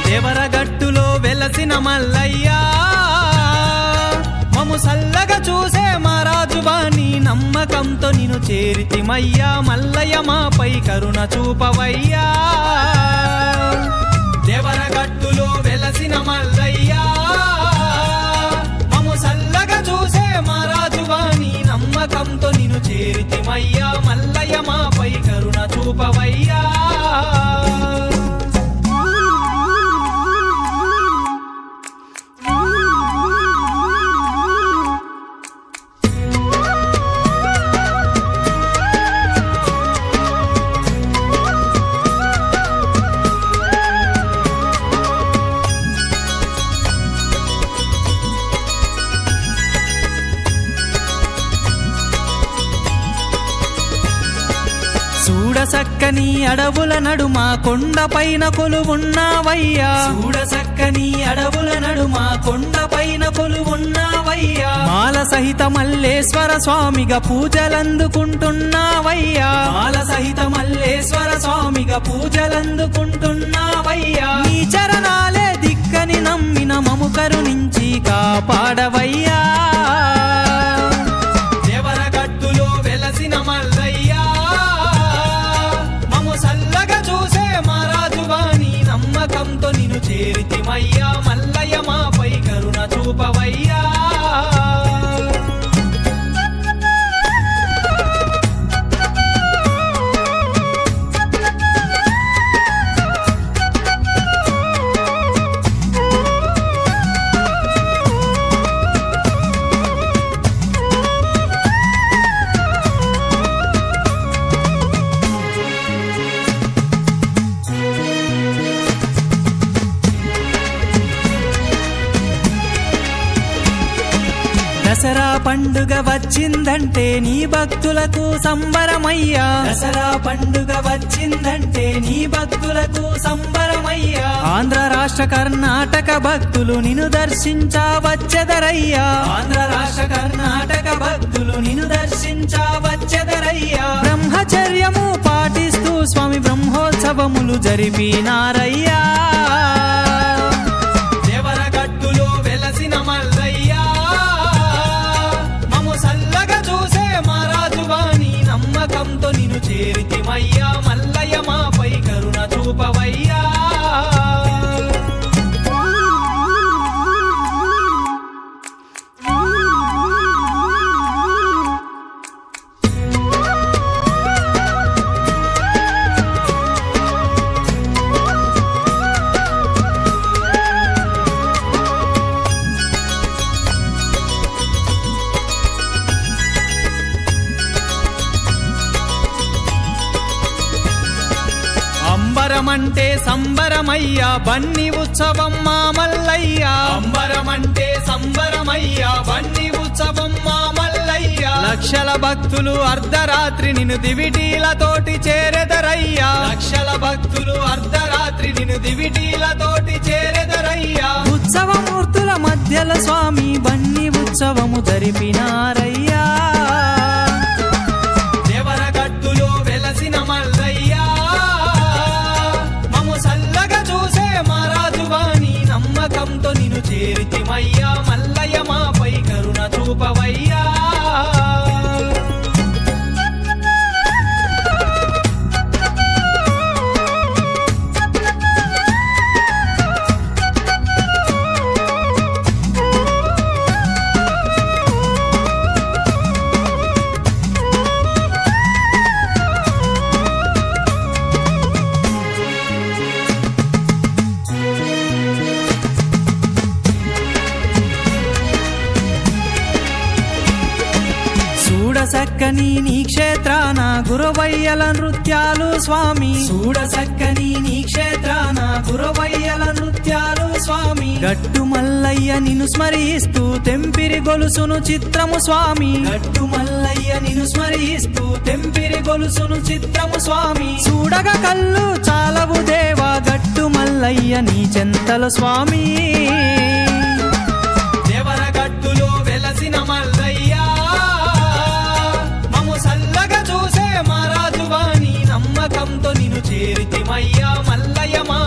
దేవరగట్టులో వెలసిన మల్లయ్యా మము సల్లగా చూసే మా రాజువాణి నమ్మకంతో నిన్ను చేరితిమయ్యా మల్లయ్య మాపై కరుణ చూపవయ్యా దేవరగట్టులో వెలసిన మల్లయ్యా మము సల్లగా చూసే మా రాజువాణి నమ్మకంతో నిన్ను చేరితిమయ్యా మల్లయ్య మాపై కరుణ చూపవయ్యా చూడసక్కని అడవుల నడుమ కొండపైన కొలువున్నావయ్యా చూడసక్కని అడవుల నడుమ కొండపైన కొలువున్నావయ్యా మాల సహిత మల్లేశ్వర స్వామిగా పూజలందుకుంటున్నావయ్యా మాల సహిత మల్లేశ్వర స్వామిగా పూజలందుకుంటున్నావయ్యా నీ చరణాలే దిక్కని నమ్మిన మము కరుణించి కాపాడవయ్యా దేవరగట్టులో వెలసిన మల్లయ్యా నమ్మకంతో నిన్ను చేరితిమయ్యా మల్లయ్య మాపై కరుణ చూపవయ్యా దసరా పండుగ వచ్చిందంటే నీ భక్తులకు సంబరమయ్యా దసరా పండుగ వచ్చిందంటే నీ భక్తులకు సంబరమయ్యా ఆంధ్ర రాష్ట్ర కర్ణాటక భక్తులు నిన్ను దర్శించా వచ్చెదరయ్యా ఆంధ్ర రాష్ట్ర కర్ణాటక భక్తులు నిన్ను దర్శించా వచ్చెదరయ్యా బ్రహ్మచర్యము పాటిస్తూ స్వామి బ్రహ్మోత్సవములు జరిపినారయ్యా దేవరగట్టులో వెలసిన మల్లయ్యా నమ్మకంతో నిన్ను చేరితిమయ్యా మల్లయ్య మాపై కరుణ చూపవయ్యా అంబరమంటే సంబరమయ్యా బన్ని ఉత్సవం మా మల్లయ్యా అంబరమంటే సంబరమయ్యా బన్ని ఉత్సవం మా మల్లయ్యా లక్షల భక్తులు అర్ధరాత్రి నిన్ను దివిటీలతోటి చేరెదరయ్యా లక్షల భక్తులు అర్ధరాత్రి నిన్ను దివిటీలతోటి చేరెదరయ్యా ఉత్సవమూర్తుల మధ్యలో స్వామి బన్ని ఉత్సవము జరిపినారయ్యా దేవరగట్టులో వెలసిన మల్లయ్యా నమ్మకంతో నిన్ను చేరితిమయ్యా మల్లయ్య మాపై కరుణ చూపవయ్యా చక్కని నీ క్షేత్రాన గురవయ్యల నృత్యాలు స్వామి చూడచక్కని నీ క్షేత్రాన గురవయ్యల నృత్యాలు స్వామి గట్టు మల్లయ్య నిన్ను స్మరిస్తూ తెంపిరి గొలుసును చిత్రము స్వామి గట్టు మల్లయ్య నిన్ను స్మరిస్తూ తెంపిరి గొలుసును చిత్రము స్వామి చూడగా కళ్ళు చాలవు దేవా గట్టు మల్లయ్య నీ చెంతల స్వామి దేవర గట్టులో వెలసిన మల్లయ్య మము సల్లగా చూసే మా రాజువాని నమ్మకంతో నిన్ను చేరితిమయ్యా మల్లయ్య మా